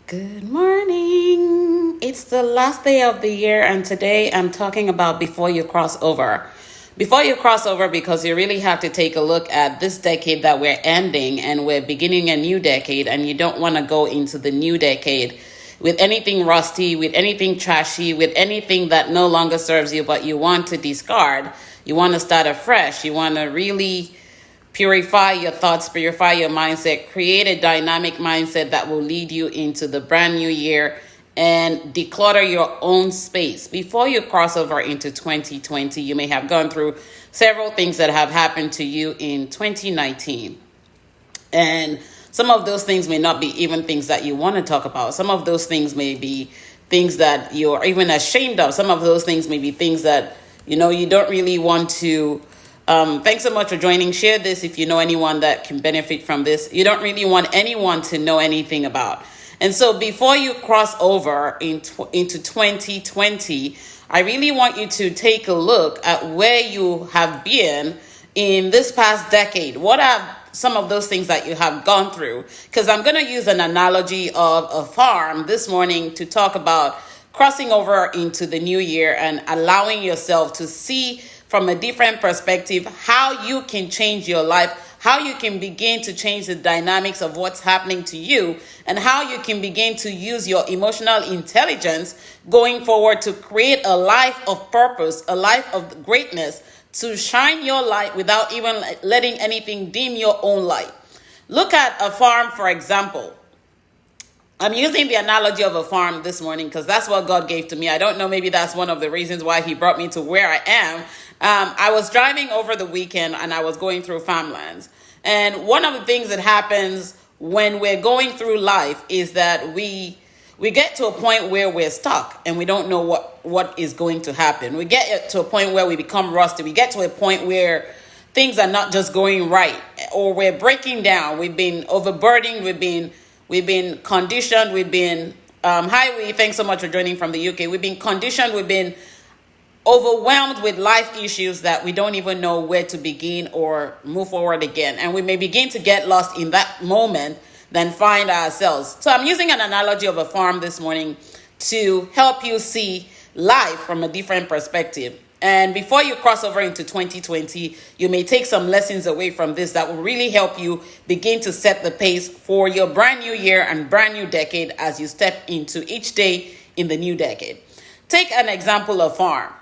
Good morning. It's the last day of the year, and today I'm talking about before you cross over. Before you cross over, because you really have to take a look at this decade that we're ending and we're beginning a new decade, and you don't want to go into the new decade with anything rusty, with anything trashy, with anything that no longer serves you, but you want to discard. You want to start afresh. You want to really purify your thoughts, purify your mindset, create a dynamic mindset that will lead you into the brand new year and declutter your own space. Before you cross over into 2020, you may have gone through several things that have happened to you in 2019. And some of those things may not be even things that you want to talk about. Some of those things may be things that you're even ashamed of. Some of those things may be things that, you don't really want to. Thanks so much for joining. Share this if you know anyone that can benefit from this. You don't really want anyone to know anything about. And so before you cross over into 2020, I really want you to take a look at where you have been in this past decade. What are some of those things that you have gone through? Because I'm going to use an analogy of a farm this morning to talk about crossing over into the new year and allowing yourself to see from a different perspective how you can change your life, how you can begin to change the dynamics of what's happening to you, and how you can begin to use your emotional intelligence going forward to create a life of purpose, a life of greatness, to shine your light without even letting anything dim your own light. Look at a farm, for example. I'm using the analogy of a farm this morning because that's what God gave to me. I don't know, maybe that's one of the reasons why he brought me to where I am. I was driving over the weekend and I was going through farmlands. And one of the things that happens when we're going through life is that we get to a point where we're stuck and we don't know what is going to happen. We get to a point where we become rusty. We get to a point where things are not just going right, or we're breaking down. We've been overburdened. We've been conditioned. We've been, hi, thanks so much for joining from the UK. We've been conditioned. We've been overwhelmed with life issues that we don't even know where to begin or move forward again. And we may begin to get lost in that moment, then find ourselves. So I'm using an analogy of a farm this morning to help you see life from a different perspective. And before you cross over into 2020, you may take some lessons away from this that will really help you begin to set the pace for your brand new year and brand new decade as you step into each day in the new decade. Take an example of farm.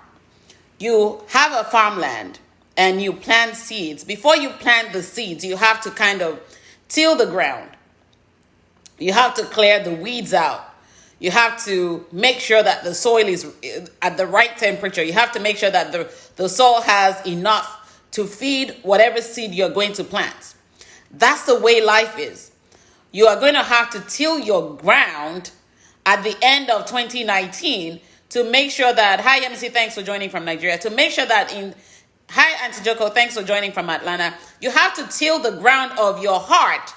You have a farmland and you plant seeds. Before you plant the seeds, you have to kind of till the ground. You have to clear the weeds out. You have to make sure that the soil is at the right temperature. You have to make sure that the soil has enough to feed whatever seed you're going to plant. That's the way life is. You are going to have to till your ground at the end of 2019 to make sure that, hi MC, thanks for joining from Nigeria, to make sure that hi Auntie Joko, thanks for joining from Atlanta. You have to till the ground of your heart,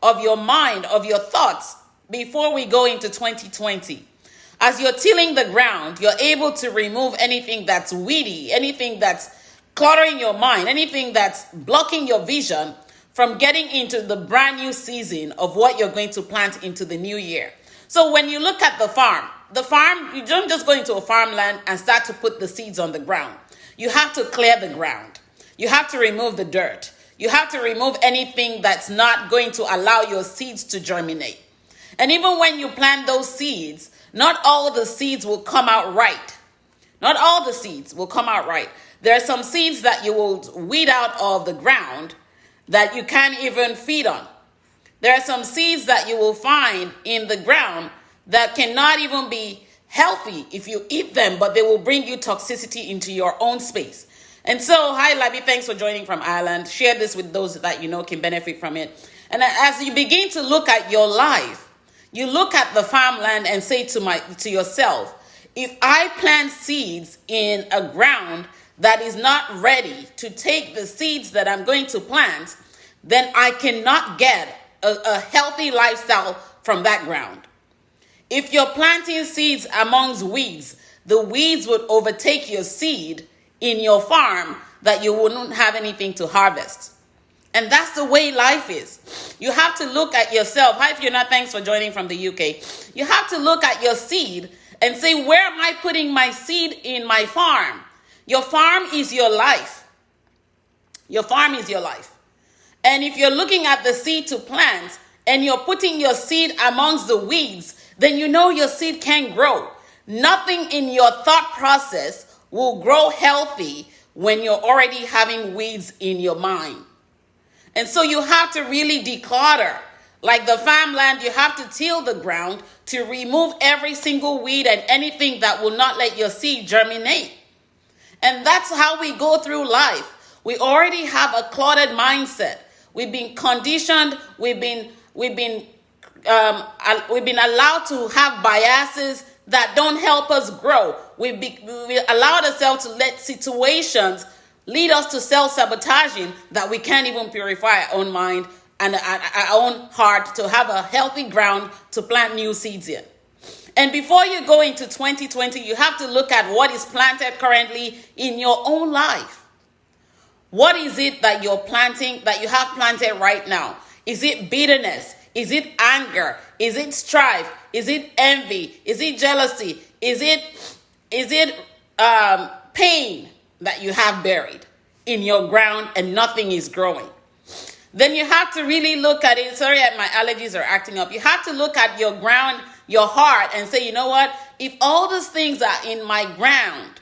of your mind, of your thoughts before we go into 2020. As you're tilling the ground, you're able to remove anything that's weedy, anything that's cluttering your mind, anything that's blocking your vision from getting into the brand new season of what you're going to plant into the new year. So when you look at the farm, you don't just go into a farmland and start to put the seeds on the ground. You have to clear the ground. You have to remove the dirt. You have to remove anything that's not going to allow your seeds to germinate. And even when you plant those seeds, not all the seeds will come out right. Not all the seeds will come out right. There are some seeds that you will weed out of the ground that you can't even feed on. There are some seeds that you will find in the ground that cannot even be healthy if you eat them, but they will bring you toxicity into your own space. And so, hi Labi, thanks for joining from Ireland. Share this with those that you know can benefit from it. And as you begin to look at your life, you look at the farmland and say to yourself, if I plant seeds in a ground that is not ready to take the seeds that I'm going to plant, then I cannot get a healthy lifestyle from that ground. If you're planting seeds amongst weeds, the weeds would overtake your seed in your farm that you wouldn't have anything to harvest. And that's the way life is. You have to look at yourself. Hi, if you're not, thanks for joining from the UK. You have to look at your seed and say, where am I putting my seed in my farm? Your farm is your life. Your farm is your life. And if you're looking at the seed to plant and you're putting your seed amongst the weeds, then you know your seed can't grow. Nothing in your thought process will grow healthy when you're already having weeds in your mind. And so you have to really declutter. Like the farmland, you have to till the ground to remove every single weed and anything that will not let your seed germinate. And that's how we go through life. We already have a clouded mindset. We've been conditioned. We've been allowed to have biases that don't help us grow. We allowed ourselves to let situations lead us to self-sabotaging that we can't even purify our own mind and our own heart to have a healthy ground to plant new seeds in. And before you go into 2020, you have to look at what is planted currently in your own life. What is it that you're planting, that you have planted right now? Is it bitterness? Is it anger? Is it strife? Is it envy? Is it jealousy? Is it pain that you have buried in your ground and nothing is growing? Then you have to really look at it. Sorry, my allergies are acting up. You have to look at your ground, your heart, and say, you know what? If all these things are in my ground,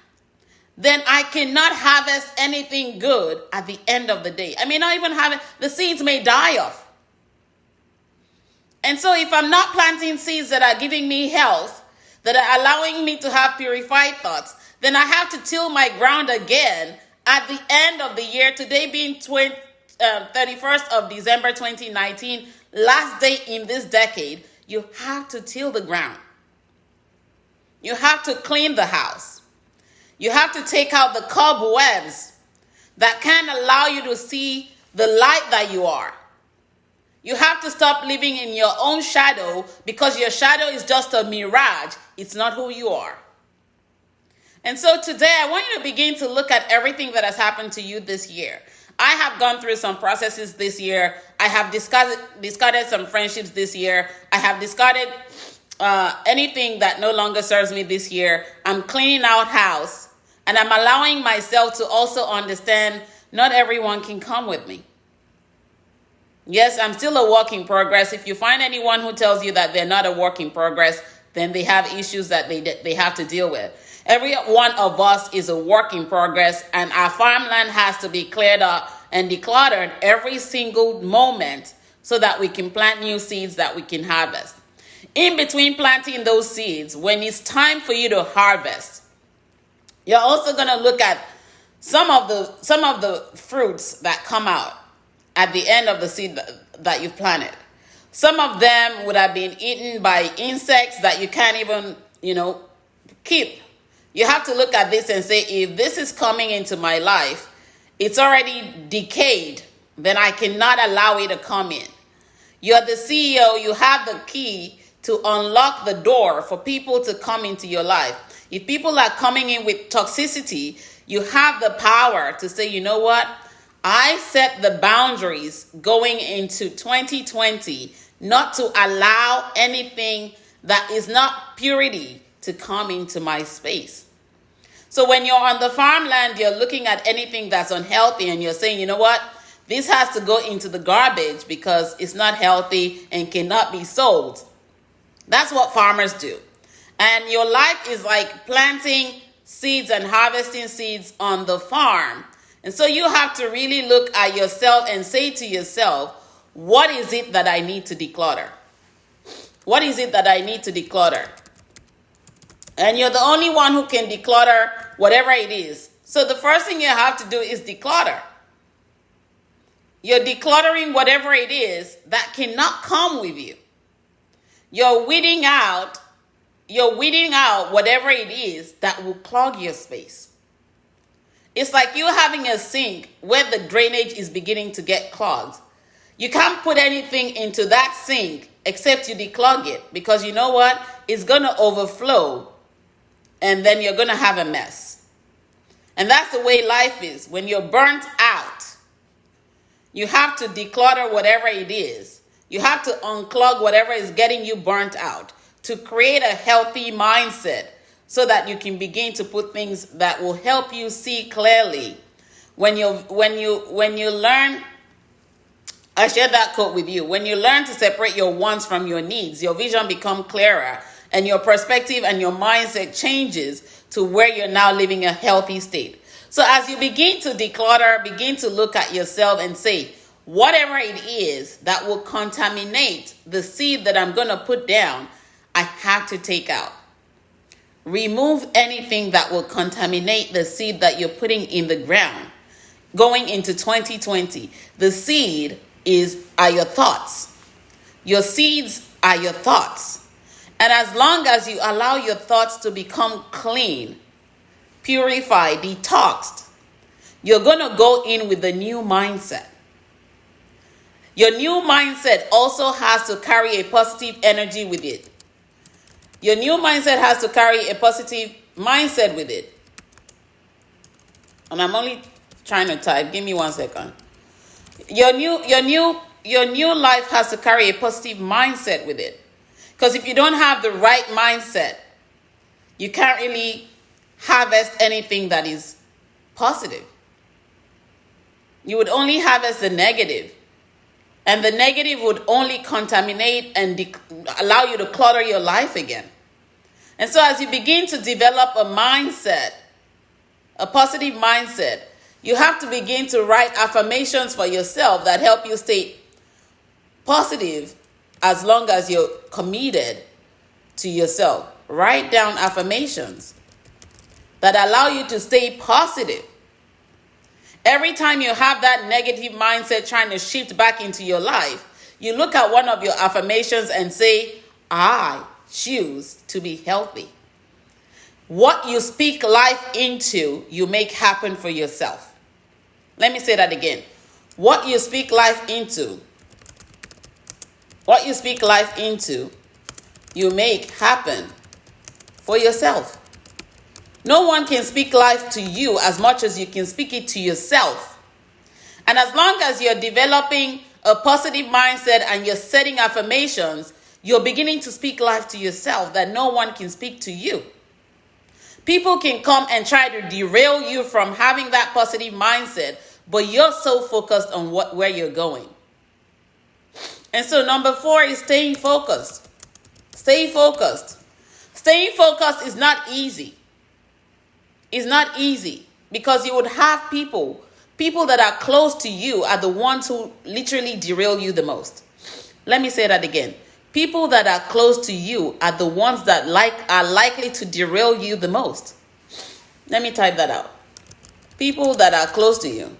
then I cannot harvest anything good at the end of the day. I may not even have it. The seeds may die off. And so if I'm not planting seeds that are giving me health, that are allowing me to have purified thoughts, then I have to till my ground again at the end of the year, today being 31st of December 2019, last day in this decade. You have to till the ground. You have to clean the house. You have to take out the cobwebs that can't allow you to see the light that you are. You have to stop living in your own shadow, because your shadow is just a mirage. It's not who you are. And so today I want you to begin to look at everything that has happened to you this year. I have gone through some processes this year. I have discarded some friendships this year. I have discarded anything that no longer serves me this year. I'm cleaning out house, and I'm allowing myself to also understand not everyone can come with me. Yes, I'm still a work in progress. If you find anyone who tells you that they're not a work in progress, then they have issues that they have to deal with. Every one of us is a work in progress, and our farmland has to be cleared up and decluttered every single moment so that we can plant new seeds that we can harvest. In between planting those seeds, when it's time for you to harvest, you're also going to look at some of the fruits that come out at the end of the seed that you've planted. Some of them would have been eaten by insects that you can't even, keep. You have to look at this and say, if this is coming into my life, it's already decayed, then I cannot allow it to come in. You're the CEO, you have the key to unlock the door for people to come into your life. If people are coming in with toxicity, you have the power to say, you know what? I set the boundaries going into 2020 not to allow anything that is not purity to come into my space. So when you're on the farmland, you're looking at anything that's unhealthy and you're saying, you know what? This has to go into the garbage because it's not healthy and cannot be sold. That's what farmers do. And your life is like planting seeds and harvesting seeds on the farm. And so you have to really look at yourself and say to yourself, what is it that I need to declutter? What is it that I need to declutter? And you're the only one who can declutter whatever it is. So the first thing you have to do is declutter. You're decluttering whatever it is that cannot come with you. You're weeding out whatever it is that will clog your space. It's like you having a sink where the drainage is beginning to get clogged. You can't put anything into that sink except you declog it, because you know what? It's going to overflow and then you're going to have a mess. And that's the way life is. When you're burnt out, You have to declutter whatever it is. You have to unclog whatever is getting you burnt out to create a healthy mindset so that you can begin to put things that will help you see clearly. When you learn, I shared that quote with you. When you learn to separate your wants from your needs, your vision becomes clearer and your perspective and your mindset changes to where you're now living a healthy state. So as you begin to declutter, begin to look at yourself and say, whatever it is that will contaminate the seed that I'm going to put down, I have to take out. Remove anything that will contaminate the seed that you're putting in the ground. Going into 2020, the seed are your thoughts. Your seeds are your thoughts. And as long as you allow your thoughts to become clean, purified, detoxed, you're going to go in with a new mindset. Your new mindset also has to carry a positive energy with it. Your new mindset has to carry a positive mindset with it. And I'm only trying to type. Give me 1 second. Your new life has to carry a positive mindset with it. Because if you don't have the right mindset, you can't really harvest anything that is positive. You would only harvest the negative. And the negative would only contaminate and allow you to clutter your life again. And so as you begin to develop a mindset, a positive mindset, you have to begin to write affirmations for yourself that help you stay positive as long as you're committed to yourself. Write down affirmations that allow you to stay positive. Every time you have that negative mindset trying to shift back into your life, you look at one of your affirmations and say, I choose to be healthy. What you speak life into, you make happen for yourself. Let me say that again. What you speak life into, you make happen for yourself. No one can speak life to you as much as you can speak it to yourself. And as long as you're developing a positive mindset and you're setting affirmations, you're beginning to speak life to yourself that no one can speak to you. People can come and try to derail you from having that positive mindset, but you're so focused on where you're going. And so number 4 is staying focused. Stay focused. Staying focused is not easy. It's not easy because you would have people that are close to you are the ones who literally derail you the most. Let me say that again. People that are close to you are the ones that are likely to derail you the most. Let me type that out. People that are close to you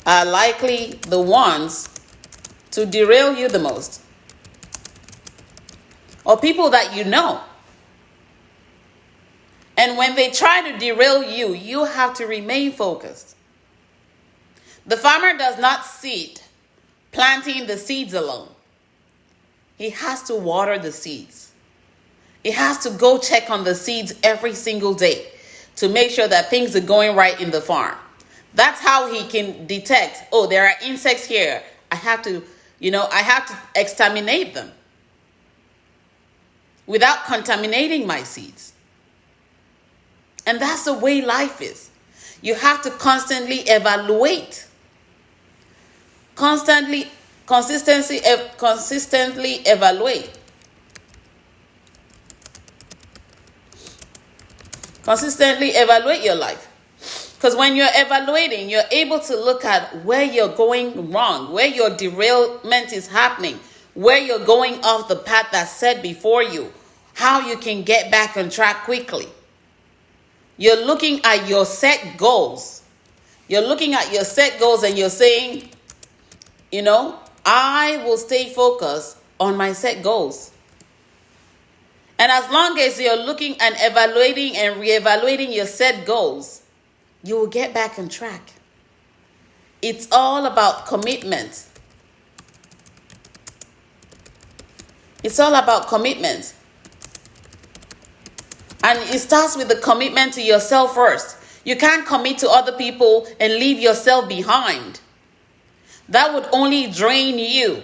are likely the ones to derail you the most. Or people that you know. And when they try to derail you, you have to remain focused. The farmer does not sit planting the seeds alone. He has to water the seeds. He has to go check on the seeds every single day to make sure that things are going right in the farm. That's how he can detect, oh, there are insects here. I have to exterminate them without contaminating my seeds. And that's the way life is. You have to constantly evaluate. Consistently evaluate. Consistently evaluate your life. Because when you're evaluating, you're able to look at where you're going wrong, where your derailment is happening, where you're going off the path that's set before you, how you can get back on track quickly. You're looking at your set goals. You're looking at your set goals and you're saying, I will stay focused on my set goals. And as long as you're looking and evaluating and reevaluating your set goals, you will get back on track. It's all about commitment. It's all about commitment. And it starts with the commitment to yourself first. You can't commit to other people and leave yourself behind. That would only drain you.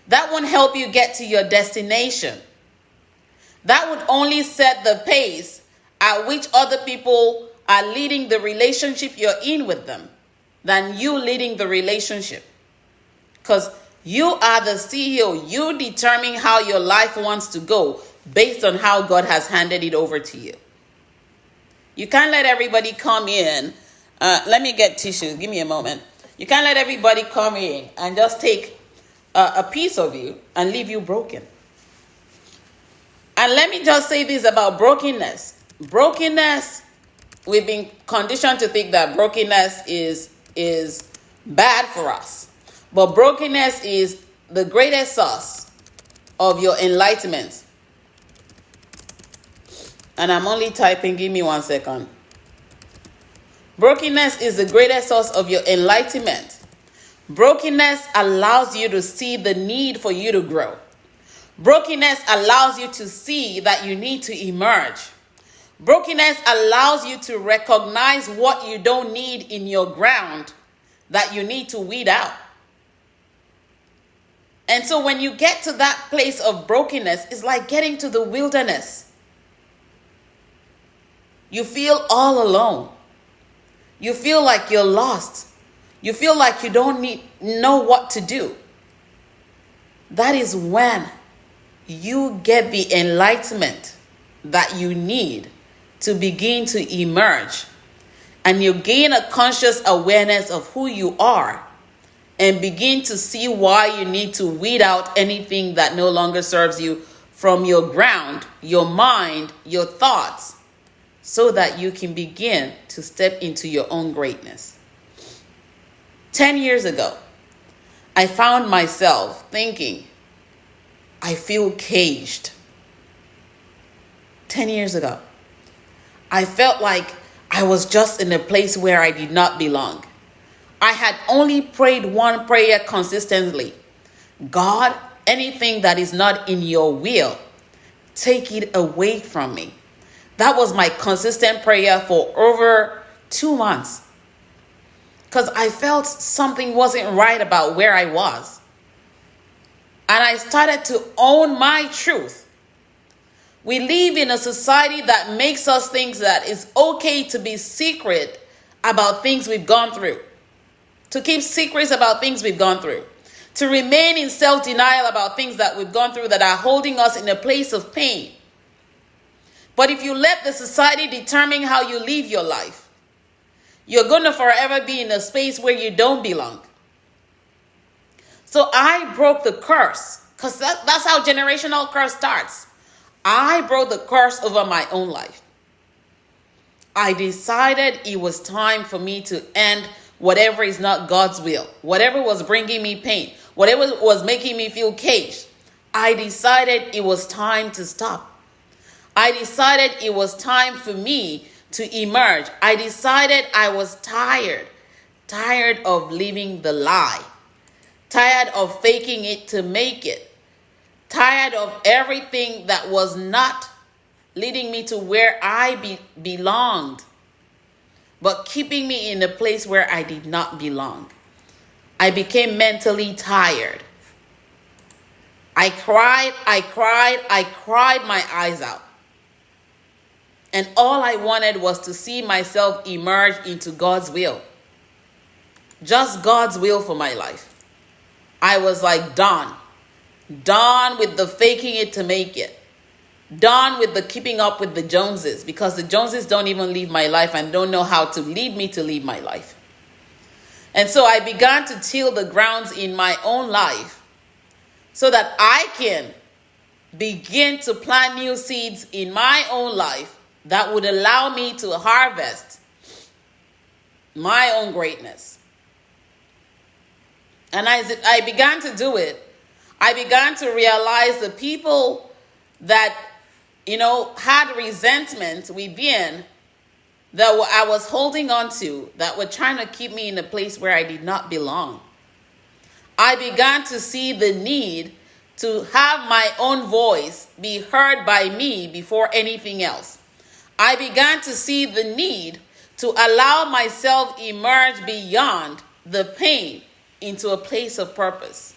That won't help you get to your destination. That would only set the pace at which other people are leading the relationship you're in with them than you leading the relationship. Because you are the CEO. You determine how your life wants to go based on how God has handed it over to you. You can't let everybody come in. Let me get tissues. Give me a moment. You can't let everybody come in and just take a piece of you and leave you broken. And let me just say this about brokenness. Brokenness, we've been conditioned to think that brokenness is bad for us. But brokenness is the greatest source of your enlightenment. And I'm only typing, give me 1 second. Brokenness is the greatest source of your enlightenment. Brokenness allows you to see the need for you to grow. Brokenness allows you to see that you need to emerge. Brokenness allows you to recognize what you don't need in your ground that you need to weed out. And so when you get to that place of brokenness, it's like getting to the wilderness. You feel all alone. You feel like you're lost. You feel like you don't know what to do. That is when you get the enlightenment that you need to begin to emerge. And you gain a conscious awareness of who you are and begin to see why you need to weed out anything that no longer serves you from your ground, your mind, your thoughts, so that you can begin to step into your own greatness. 10 years ago, I found myself thinking, I feel caged. 10 years ago, I felt like I was just in a place where I did not belong. I had only prayed one prayer consistently. God, anything that is not in your will, take it away from me. That was my consistent prayer for over 2 months. Because I felt something wasn't right about where I was. And I started to own my truth. We live in a society that makes us think that it's okay to be secret about things we've gone through. To keep secrets about things we've gone through. To remain in self-denial about things that we've gone through that are holding us in a place of pain. But if you let the society determine how you live your life, you're going to forever be in a space where you don't belong. So I broke the curse, because that's how generational curse starts. I broke the curse over my own life. I decided it was time for me to end whatever is not God's will, whatever was bringing me pain, whatever was making me feel caged. I decided it was time to stop. I decided it was time for me to emerge. I decided I was tired of living the lie, tired of faking it to make it, tired of everything that was not leading me to where I belonged, but keeping me in a place where I did not belong. I became mentally tired. I cried my eyes out. And all I wanted was to see myself emerge into God's will. Just God's will for my life. I was like, done with the faking it to make it. Done with the keeping up with the Joneses, because the Joneses don't even live my life and don't know how to lead me to lead my life. And so I began to till the grounds in my own life so that I can begin to plant new seeds in my own life that would allow me to harvest my own greatness. And as I began to do it, I began to realize the people that, had resentment within that I was holding on to, that were trying to keep me in a place where I did not belong. I began to see the need to have my own voice be heard by me before anything else. I began to see the need to allow myself emerge beyond the pain into a place of purpose.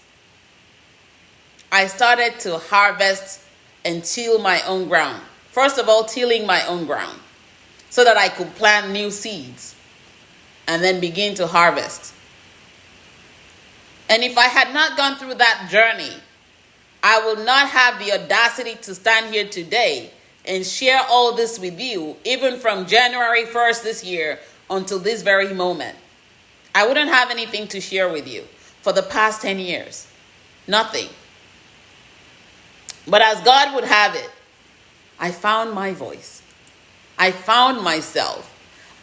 I started to harvest and till my own ground. First of all, tilling my own ground so that I could plant new seeds and then begin to harvest. And if I had not gone through that journey, I will not have the audacity to stand here today and share all this with you, even from January 1st this year until this very moment. I wouldn't have anything to share with you for the past 10 years. Nothing. But as God would have it, I found my voice. I found myself.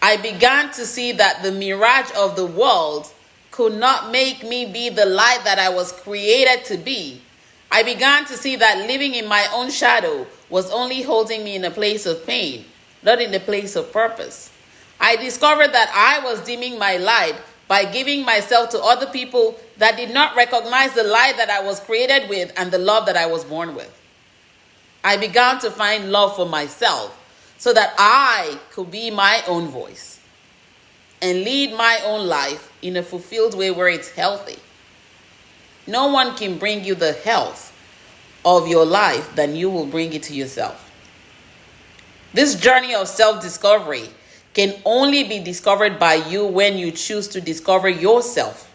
I began to see that the mirage of the world could not make me be the light that I was created to be. I began to see that living in my own shadow was only holding me in a place of pain, not in a place of purpose. I discovered that I was dimming my light by giving myself to other people that did not recognize the light that I was created with and the love that I was born with. I began to find love for myself so that I could be my own voice and lead my own life in a fulfilled way where it's healthy. No one can bring you the health of your life than you will bring it to yourself. This journey of self-discovery can only be discovered by you when you choose to discover yourself,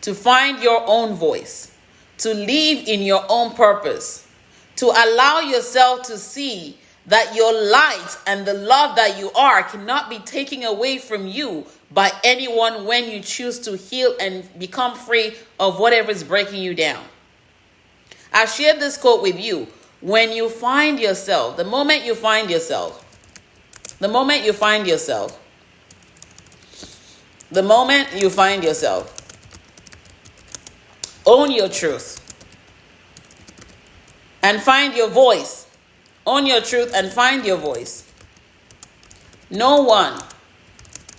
to find your own voice, to live in your own purpose, to allow yourself to see that your light and the love that you are cannot be taken away from you by anyone when you choose to heal and become free of whatever is breaking you down. I've shared this quote with you. When you find yourself, the moment you find yourself, own your truth and find your voice. Own your truth and find your voice. No one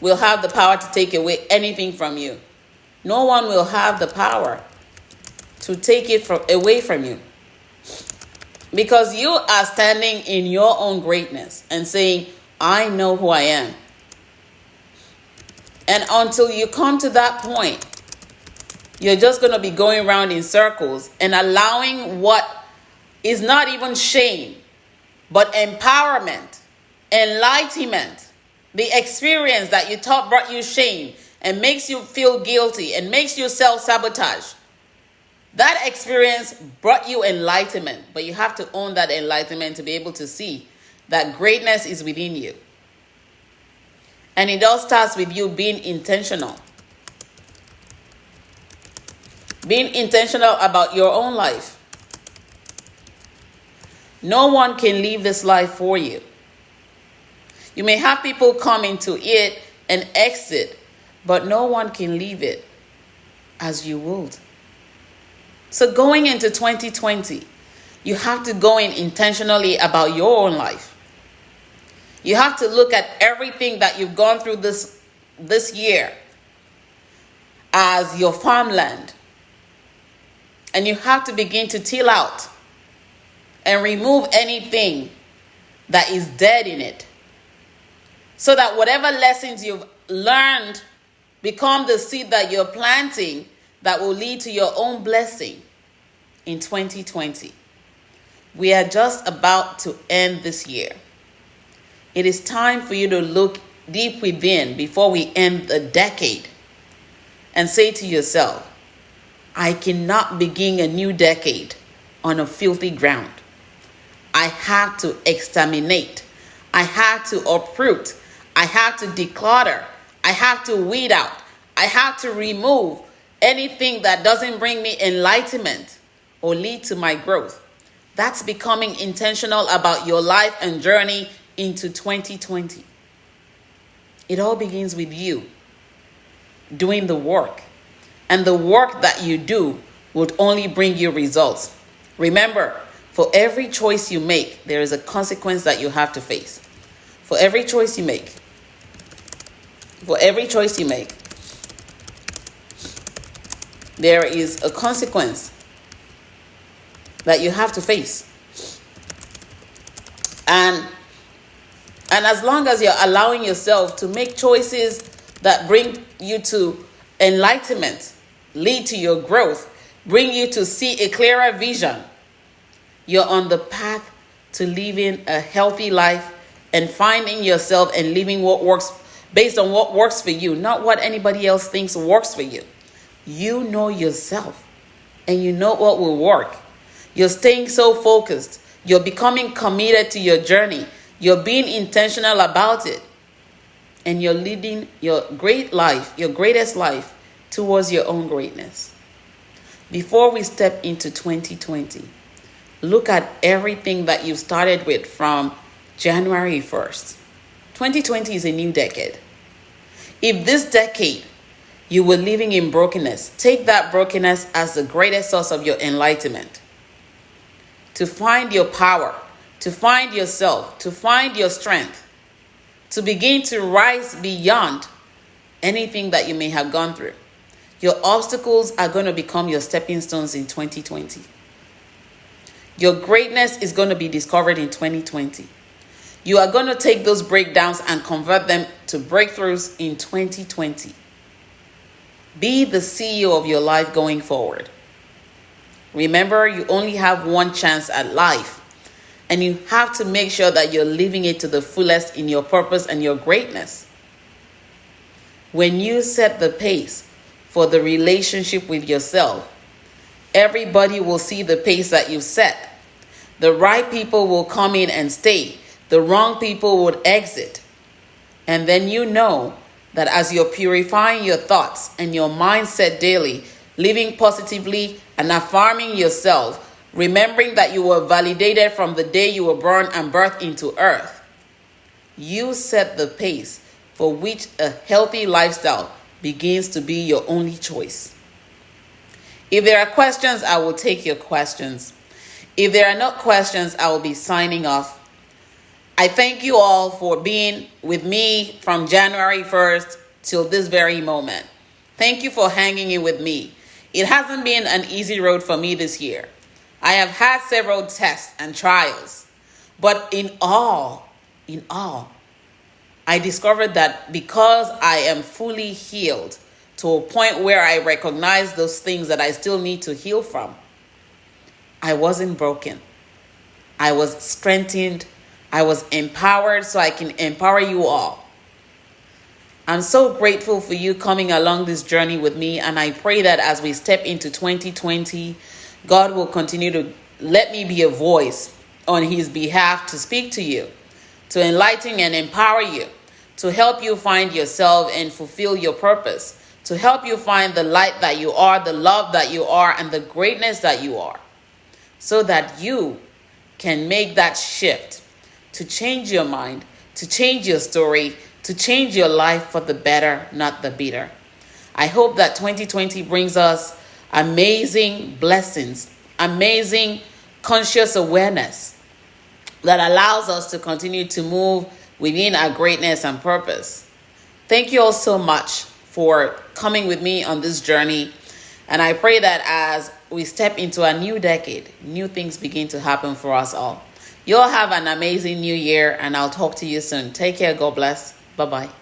will have the power to take away anything from you. No one will have the power to take it away from you. Because you are standing in your own greatness and saying, I know who I am. And until you come to that point, you're just going to be going around in circles and allowing what is not even shame, but empowerment, enlightenment, the experience that you thought brought you shame and makes you feel guilty and makes you self-sabotage. That experience brought you enlightenment, but you have to own that enlightenment to be able to see that greatness is within you. And it all starts with you being intentional. Being intentional about your own life. No one can live this life for you. You may have people come into it and exit, but no one can leave it as you would. So going into 2020, you have to go in intentionally about your own life. You have to look at everything that you've gone through this year as your farmland. And you have to begin to till out and remove anything that is dead in it. So that whatever lessons you've learned become the seed that you're planting that will lead to your own blessing in 2020. We are just about to end this year. It is time for you to look deep within before we end the decade and say to yourself, I cannot begin a new decade on a filthy ground. I have to exterminate. I have to uproot. I have to declutter. I have to weed out. I have to remove anything that doesn't bring me enlightenment or lead to my growth. That's becoming intentional about your life and journey into 2020. It all begins with you doing the work. And the work that you do will only bring you results. Remember, for every choice you make, there is a consequence that you have to face. For every choice you make. There is a consequence that you have to face. And And as long as you're allowing yourself to make choices that bring you to enlightenment, lead to your growth, bring you to see a clearer vision, you're on the path to living a healthy life and finding yourself and living what works based on what works for you, not what anybody else thinks works for you. You know yourself and you know what will work. You're staying so focused. You're becoming committed to your journey. You're being intentional about it. And you're leading your great life, your greatest life, towards your own greatness. Before we step into 2020, look at everything that you started with from January 1st. 2020 is a new decade. If this decade you were living in brokenness, take that brokenness as the greatest source of your enlightenment. To find your power, to find yourself, to find your strength, to begin to rise beyond anything that you may have gone through. Your obstacles are going to become your stepping stones in 2020. Your greatness is going to be discovered in 2020. You are going to take those breakdowns and convert them to breakthroughs in 2020. Be the CEO of your life going forward. Remember, you only have one chance at life, and you have to make sure that you're living it to the fullest in your purpose and your greatness. When you set the pace for the relationship with yourself, everybody will see the pace that you set. The right people will come in and stay. The wrong people would exit. And then you know that as you're purifying your thoughts and your mindset daily, living positively and affirming yourself, remembering that you were validated from the day you were born and birthed into earth, you set the pace for which a healthy lifestyle begins to be your only choice. If there are questions, I will take your questions. If there are not questions, I will be signing off. I thank you all for being with me from January 1st till this very moment. Thank you for hanging in with me. It hasn't been an easy road for me this year. I have had several tests and trials, but in all, I discovered that because I am fully healed to a point where I recognize those things that I still need to heal from, I wasn't broken. I was strengthened. I was empowered so I can empower you all. I'm so grateful for you coming along this journey with me, and I pray that as we step into 2020, God will continue to let me be a voice on His behalf to speak to you, to enlighten and empower you, to help you find yourself and fulfill your purpose, to help you find the light that you are, the love that you are, and the greatness that you are, so that you can make that shift to change your mind, to change your story, to change your life for the better, not the bitter. I hope that 2020 brings us amazing blessings, amazing conscious awareness that allows us to continue to move within our greatness and purpose. Thank you all so much for coming with me on this journey. And I pray that as we step into a new decade, new things begin to happen for us all. You all have an amazing new year, and I'll talk to you soon. Take care. God bless. Bye-bye.